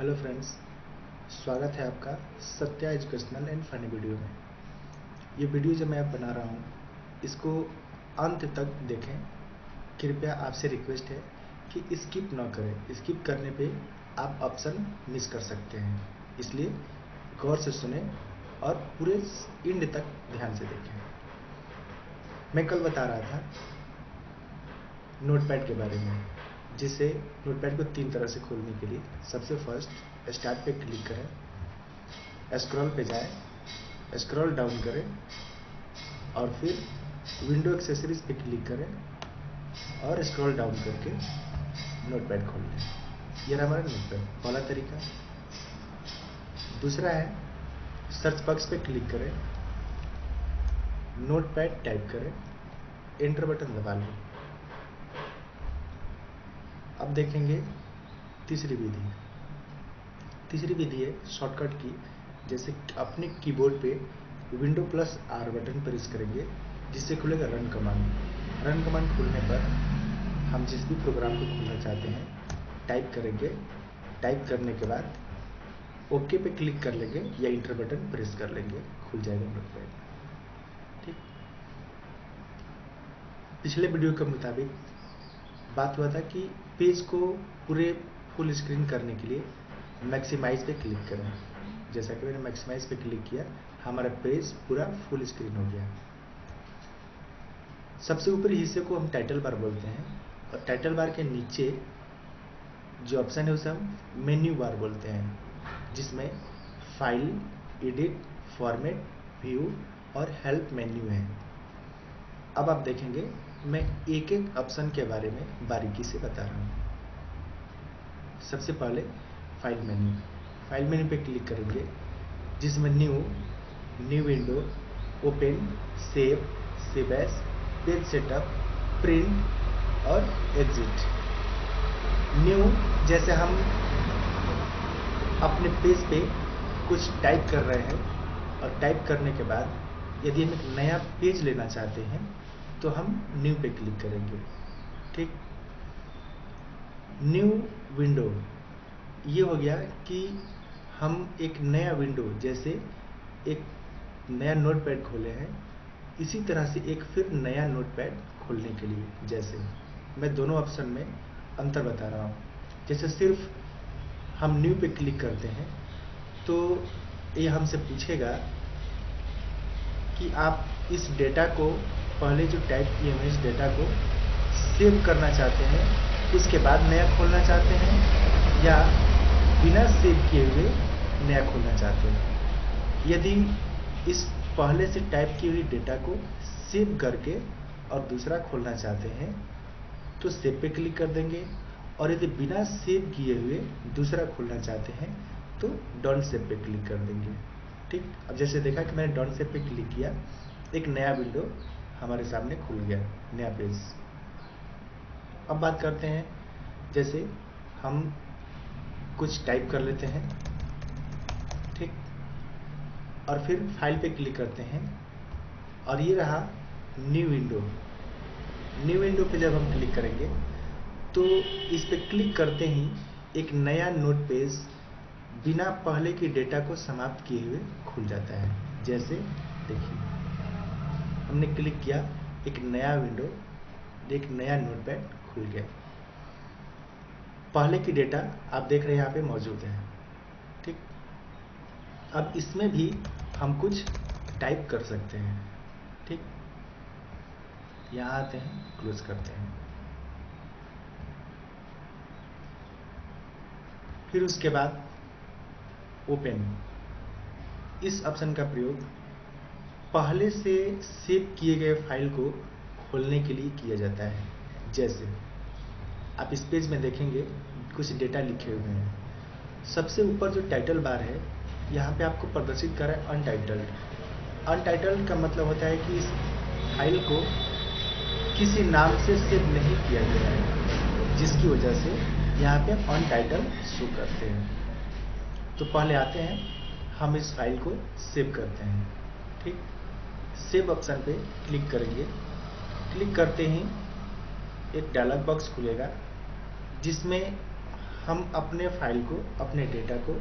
Hello friends, स्वागत है आपका Satya educational and funny video में। ये वीडियो जो मैं अब बना रहा हूँ इसको अंत तक देखें। कृपया आपसे रिक्वेस्ट है कि स्किप ना करें। स्किप करने पे आप ऑप्शन मिस कर सकते हैं, इसलिए गौर से सुने और पूरे एंड तक ध्यान से देखें। मैं कल बता रहा था नोटपैड के बारे में, जिसे नोटपैड को 3 तरह से खोलने के लिए सबसे फर्स्ट स्टार्ट पे क्लिक करें, स्क्रॉल पे जाएं, स्क्रॉल डाउन करें और फिर विंडो एक्सेसरीज पे क्लिक करें और स्क्रॉल डाउन करके नोटपैड खोल लें। यह हमारा नोटपैड पहला तरीका। दूसरा है सर्च बॉक्स पे क्लिक करें, नोटपैड टाइप करें, एंटर बटन दबा लें। अब देखेंगे तीसरी विधि है शॉर्टकट की। जैसे अपने कीबोर्ड पे window plus are button press करेंगे, जिससे खुलेगा रन कमांड। रन कमांड खुलने पर हम जिस भी प्रोग्राम को खोलना चाहते हैं टाइप करेंगे। टाइप करने के बाद ओके पे क्लिक कर लेंगे या इंटर बटन प्रेस कर लेंगे, खुल जाएगा नोटपैड। ठीक, पिछले वीडियो के मुताबिक बात हुआ था कि पेज को पूरे फुल स्क्रीन करने के लिए मैक्सिमाइज पे क्लिक करें। जैसा कि मैंने मैक्सिमाइज पे क्लिक किया, हमारा पेज पूरा फुल स्क्रीन हो गया। सबसे ऊपरी हिस्से को हम टाइटल बार बोलते हैं और टाइटल बार के नीचे जो ऑप्शन है उसे हम मेन्यू बार बोलते हैं, जिसमें फाइल, एडिट, फॉर्मेट, व्यू और हेल्प मेन्यू है। अब आप देखेंगे मैं एक एक ऑप्शन के बारे में बारीकी से बता रहा हूँ। सबसे पहले फाइल मेन्यू पे क्लिक करेंगे, जिसमें new window, open, save as, page setup, print और एग्जिट। न्यू जैसे हम अपने पेज पे कुछ टाइप कर रहे हैं और टाइप करने के बाद यदि हम एक नया पेज लेना चाहते हैं तो हम न्यू पे क्लिक करेंगे। ठीक, न्यू विंडो ये हो गया कि हम एक नया विंडो, जैसे एक नया नोटपैड खोले हैं, इसी तरह से एक फिर नया नोटपैड खोलने के लिए, जैसे मैं दोनों ऑप्शन में अंतर बता रहा हूँ। जैसे सिर्फ हम न्यू पे क्लिक करते हैं तो ये हमसे पूछेगा कि आप इस डेटा को, पहले जो टाइप किए हुए इस डेटा को सेव करना चाहते हैं, उसके बाद नया खोलना चाहते हैं, या बिना सेव किए हुए नया खोलना चाहते हैं। यदि इस पहले से टाइप की हुई डेटा को सेव करके और दूसरा खोलना चाहते हैं तो सेव पे क्लिक कर देंगे, और यदि बिना सेव किए हुए दूसरा खोलना चाहते हैं तो डोंट सेव पे क्लिक कर देंगे। ठीक, अब जैसे देखा कि मैंने डोंट सेव पे क्लिक किया, एक नया विंडो हमारे सामने खुल गया, नया पेज। अब बात करते हैं, जैसे हम कुछ टाइप कर लेते हैं, ठीक, और फिर फाइल पे क्लिक करते हैं और ये रहा न्यू विंडो पे जब हम क्लिक करेंगे तो इस पे क्लिक करते ही एक नया नोट पेज बिना पहले की डेटा को समाप्त किए हुए खुल जाता है। जैसे देखिए हमने क्लिक किया, एक नया विंडो, एक नया नोटपैड खुल गया। पहले की डेटा आप देख रहे हैं यहाँ पे मौजूद है। ठीक, अब इसमें भी हम कुछ टाइप कर सकते हैं। ठीक, यहाँ आते हैं, क्लोज करते हैं। फिर उसके बाद ओपन, इस ऑप्शन का प्रयोग पहले से सेव किए गए फाइल को खोलने के लिए किया जाता है। जैसे आप इस पेज में देखेंगे कुछ डेटा लिखे हुए हैं। सबसे ऊपर जो टाइटल बार है, यहाँ पे आपको प्रदर्शित कर रहा है अनटाइटल्ड। अनटाइटल्ड का मतलब होता है कि इस फाइल को किसी नाम से सेव नहीं किया गया है, जिसकी वजह से यहाँ पे अनटाइटल्ड शो करते हैं। तो पहले आते हैं, हम इस फाइल को सेव करते हैं। ठीक, सेव ऑप्शन पे क्लिक करेंगे। क्लिक करते ही एक डायलॉग बॉक्स खुलेगा, जिसमें हम अपने फाइल को, अपने डेटा को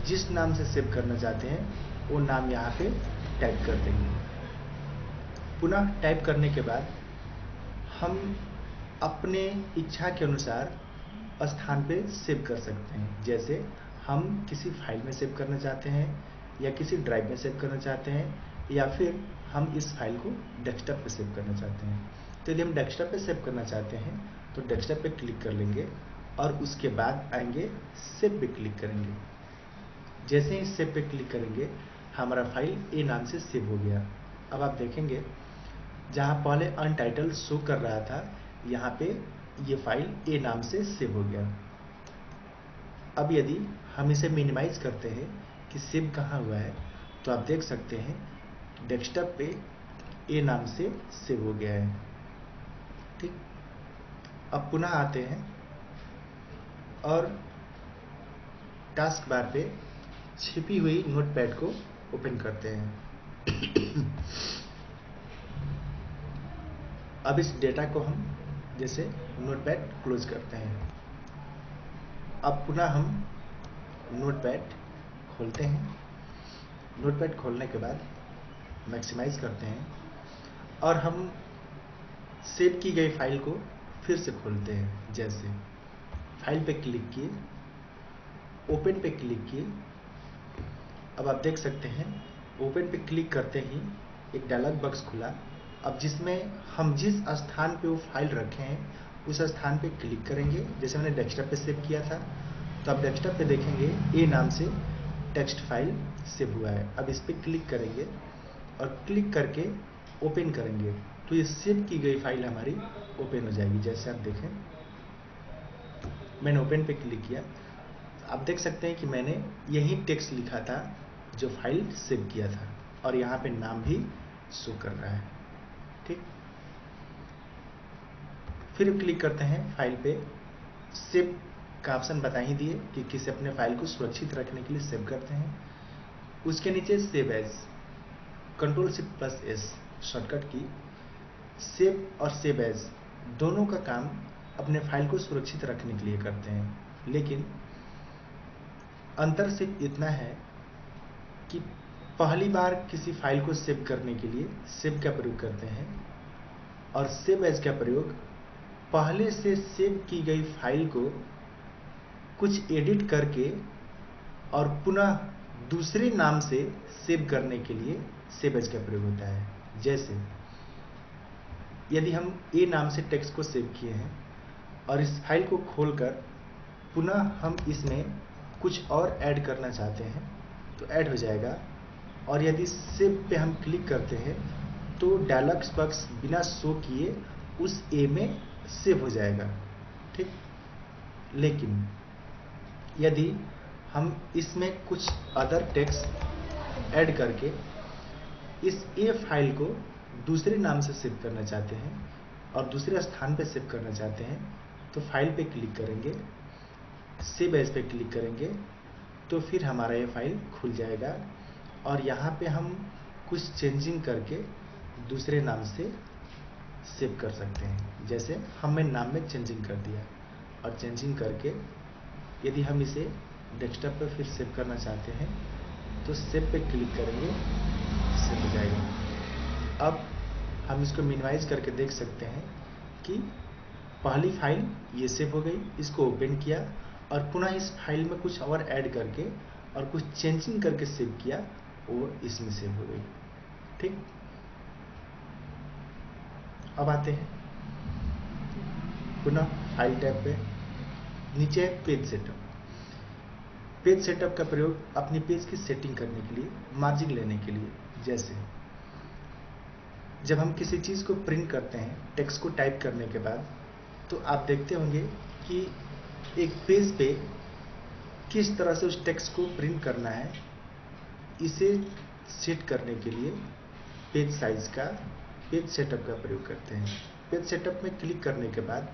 जिस नाम से सेव करना चाहते हैं वो नाम यहाँ पे टाइप कर देंगे। पुनः टाइप करने के बाद हम अपने इच्छा के अनुसार स्थान पे सेव कर सकते हैं। जैसे हम किसी फाइल में सेव करना चाहते हैं, या किसी ड्राइव में सेव करना चाहते हैं, या फिर हम इस फाइल को डेस्कटॉप पे सेव करना चाहते हैं। तो यदि हम डेस्कटॉप पे सेव करना चाहते हैं तो डेस्कटॉप पे क्लिक कर लेंगे और उसके बाद आएंगे सेव पे क्लिक करेंगे। जैसे ही सेव पे क्लिक करेंगे हमारा फाइल ए नाम से सेव हो गया। अब आप देखेंगे जहाँ पहले अनटाइटल शो कर रहा था, यहाँ पे ये फाइल ए नाम से सेव हो गया। अब यदि हम इसे मिनिमाइज करते हैं कि सेव कहाँ हुआ है, तो आप देख सकते हैं डेस्कटॉप पे ए नाम से सेव हो गया है। ठीक, अब पुनः आते हैं और टास्क बार पे छिपी हुई नोटपैड को ओपन करते हैं। अब इस डेटा को हम जैसे नोटपैड क्लोज करते हैं। अब पुनः हम नोटपैड खोलते हैं। नोटपैड खोलने के बाद मैक्सिमाइज करते हैं और हम सेव की गई फाइल को फिर से खोलते हैं। जैसे फाइल पे क्लिक किए, ओपन पे क्लिक किए। अब आप देख सकते हैं ओपन पे क्लिक करते ही एक डायलॉग बॉक्स खुला। अब जिसमें हम जिस स्थान पे वो फाइल रखे हैं उस स्थान पे क्लिक करेंगे। जैसे मैंने डेस्कटॉप पे सेव किया था, तो आप डेस्कटॉप पे देखेंगे ए नाम से टेक्स्ट फाइल सेव हुआ है। अब इस पे क्लिक करेंगे और क्लिक करके ओपन करेंगे तो ये सेव की गई फाइल हमारी ओपन हो जाएगी। जैसे आप देखें मैंने ओपन पे क्लिक किया, आप देख सकते हैं कि मैंने यही टेक्स्ट लिखा था जो फाइल सेव किया था और यहाँ पे नाम भी शो कर रहा है। ठीक, फिर क्लिक करते हैं फाइल पे। सेव का ऑप्शन बता ही दिए कि किसी अपने फाइल को सुरक्षित रखने के लिए सेव करते हैं। उसके नीचे सेव एज, Ctrl+Shift+S शॉर्टकट की। सेव और सेव एज दोनों का काम अपने फाइल को सुरक्षित रखने के लिए करते हैं, लेकिन अंतर सिर्फ इतना है कि पहली बार किसी फाइल को सेव करने के लिए सेव का प्रयोग करते हैं और सेव एज का प्रयोग पहले से सेव की गई फाइल को कुछ एडिट करके और पुनः दूसरे नाम से सेव करने के लिए सेव एज का प्रयोग होता है। जैसे यदि हम ए नाम से टेक्स्ट को सेव किए हैं और इस फाइल को खोलकर पुनः हम इसमें कुछ और ऐड करना चाहते हैं तो ऐड हो जाएगा। और यदि सेव पे हम क्लिक करते हैं तो डायलॉग बॉक्स बिना शो किए उस ए में सेव हो जाएगा। ठीक, लेकिन यदि हम इसमें कुछ अदर टेक्स्ट ऐड करके इस ए फाइल को दूसरे नाम से सेव करना चाहते हैं और दूसरे स्थान पे सेव करना चाहते हैं तो फाइल पे क्लिक करेंगे, सेव एज पे क्लिक करेंगे तो फिर हमारा ये फाइल खुल जाएगा और यहाँ पे हम कुछ चेंजिंग करके दूसरे नाम से सेव कर सकते हैं। जैसे हमने नाम में चेंजिंग कर दिया और चेंजिंग करके यदि हम इसे डेस्कटॉप पर फिर सेव करना चाहते हैं तो सेव पे क्लिक करेंगे, सेव हो जाएगा। अब हम इसको मिनिमाइज करके देख सकते हैं कि पहली फाइल ये सेव हो गई, इसको ओपन किया और पुनः इस फाइल में कुछ और ऐड करके और कुछ चेंजिंग करके सेव किया, वो इसमें सेव हो गई। ठीक, अब आते हैं पुनः फाइल टैब पे। नीचे पेज सेटअप। पेज सेटअप का प्रयोग अपनी पेज की सेटिंग करने के लिए, मार्जिन लेने के लिए। जैसे जब हम किसी चीज़ को प्रिंट करते हैं टेक्स्ट को टाइप करने के बाद, तो आप देखते होंगे कि एक पेज पे किस तरह से उस टेक्स्ट को प्रिंट करना है, इसे सेट करने के लिए पेज साइज का, पेज सेटअप का प्रयोग करते हैं। पेज सेटअप में क्लिक करने के बाद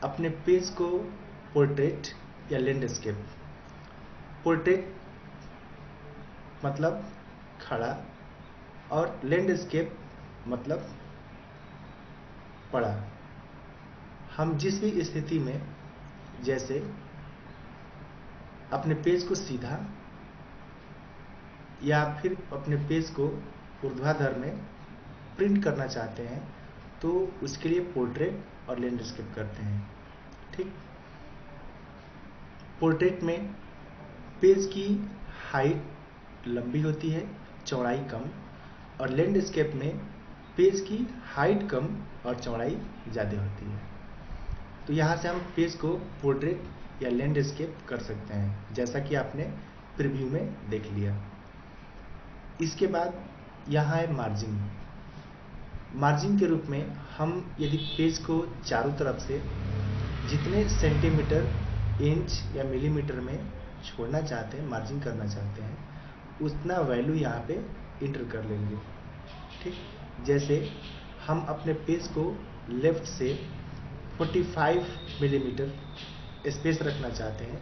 अपने पेज को पोर्ट्रेट या लैंडस्केप, पोर्ट्रेट मतलब खड़ा और लैंडस्केप मतलब पड़ा, हम जिस भी स्थिति में, जैसे अपने पेज को सीधा या फिर अपने पेज को ऊर्ध्वाधर में प्रिंट करना चाहते हैं तो उसके लिए पोर्ट्रेट और लैंडस्केप करते हैं। ठीक, पोर्ट्रेट में पेज की हाइट लंबी होती है, चौड़ाई कम, और लैंडस्केप में पेज की हाइट कम और चौड़ाई ज़्यादा होती है। तो यहाँ से हम पेज को पोर्ट्रेट या लैंडस्केप कर सकते हैं, जैसा कि आपने प्रीव्यू में देख लिया। इसके बाद यहाँ है मार्जिन। मार्जिन के रूप में हम यदि पेज को चारों तरफ से जितने सेंटीमीटर, इंच या मिलीमीटर में छोड़ना चाहते हैं, मार्जिन करना चाहते हैं, उतना वैल्यू यहाँ पे इंटर कर लेंगे। ठीक, जैसे हम अपने पेज को लेफ्ट से 45 मिलीमीटर स्पेस रखना चाहते हैं,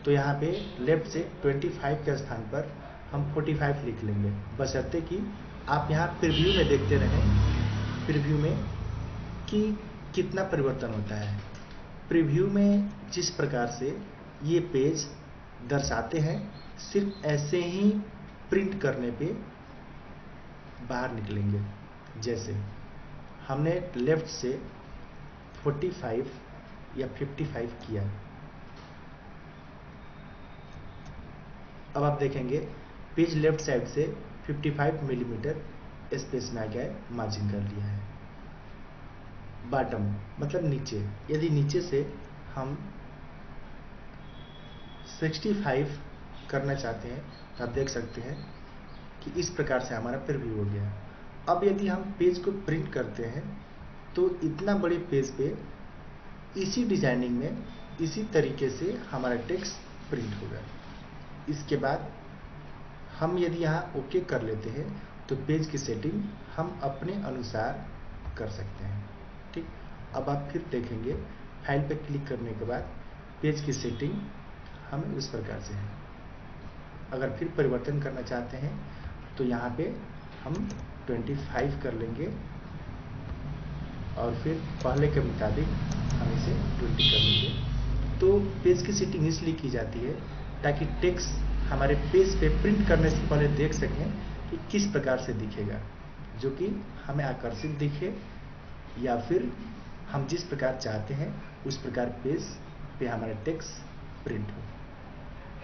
तो यहाँ पे लेफ्ट से 25 के स्थान पर हम 45 लिख लेंगे, बशर्ते कि आप यहाँ प्रीव्यू में देखते रहें, प्रीव्यू में कि कितना परिवर्तन होता है। प्रीव्यू में जिस प्रकार से ये पेज दर्शाते हैं, सिर्फ ऐसे ही प्रिंट करने पे बाहर निकलेंगे। जैसे हमने लेफ्ट से 45 या 55 किया, अब आप देखेंगे पेज लेफ्ट साइड से 55 मिलीमीटर स्पेस में आ गया है, मार्जिन कर लिया है। बॉटम मतलब नीचे, यदि नीचे से हम 65 करना चाहते हैं तो आप देख सकते हैं कि इस प्रकार से हमारा प्रीव्यू हो गया। अब यदि हम पेज को प्रिंट करते हैं तो इतना बड़े पेज पे इसी डिजाइनिंग में इसी तरीके से हमारा टेक्स्ट प्रिंट होगा। इसके बाद हम यदि यहाँ ओके कर लेते हैं तो पेज की सेटिंग हम अपने अनुसार कर सकते हैं। ठीक, अब आप फिर देखेंगे फाइल पर क्लिक करने के बाद पेज की सेटिंग हमें उस प्रकार से है। अगर फिर परिवर्तन करना चाहते हैं तो यहाँ पे हम 25 कर लेंगे और फिर पहले के मुताबिक हम इसे 20 कर लेंगे। तो पेज की सेटिंग इसलिए की जाती है ताकि टेक्स्ट हमारे पेज पे प्रिंट करने से पहले देख सकें कि किस प्रकार से दिखेगा, जो कि हमें आकर्षित दिखे या फिर हम जिस प्रकार चाहते हैं उस प्रकार पेज पे हमारा टेक्स्ट प्रिंट हो।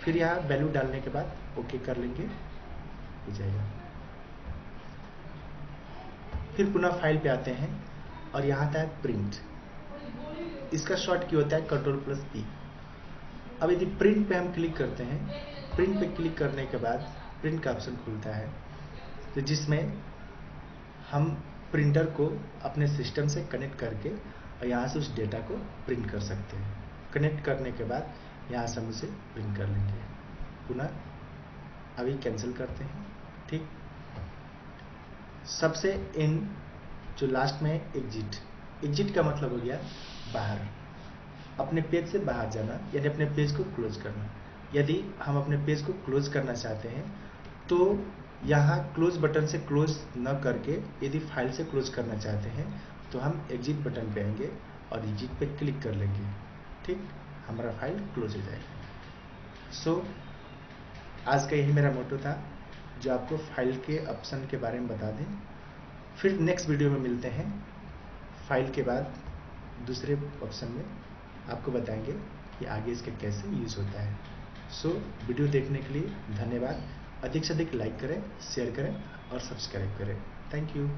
फिर यहाँ वैल्यू डालने के बाद ओके कर लेंगे, हो जाएगा। फिर पुनः फाइल पे आते हैं और यहाँ आता है प्रिंट। इसका शॉर्ट की होता है Ctrl+P। अब यदि प्रिंट पे हम क्लिक करते हैं, प्रिंट पे क्लिक करने के बाद प्रिंट का ऑप्शन खुलता है, तो जिसमें हम प्रिंटर को अपने सिस्टम से कनेक्ट करके और यहाँ से उस डेटा को प्रिंट कर सकते हैं। कनेक्ट करने के बाद यहाँ से हम उसे प्रिंट कर लेंगे। पुनः अभी कैंसिल करते हैं। ठीक, सबसे एंड जो लास्ट में है एग्जिट। एग्जिट का मतलब हो गया बाहर, अपने पेज से बाहर जाना, यानी अपने पेज को क्लोज करना। यदि हम अपने पेज को क्लोज करना चाहते हैं तो यहाँ क्लोज बटन से क्लोज न करके यदि फाइल से क्लोज करना चाहते हैं तो हम एग्जिट बटन पे आएंगे और एग्जिट पे क्लिक कर लेंगे। ठीक, हमारा फाइल क्लोज हो जाएगा। सो आज का यही मेरा मोटो था, जो आपको फाइल के ऑप्शन के बारे में बता दें। फिर नेक्स्ट वीडियो में मिलते हैं, फाइल के बाद दूसरे ऑप्शन में आपको बताएंगे कि आगे इसका कैसे यूज होता है। सो वीडियो देखने के लिए धन्यवाद। अधिक से अधिक लाइक करें, शेयर करें और सब्सक्राइब करें। Thank you.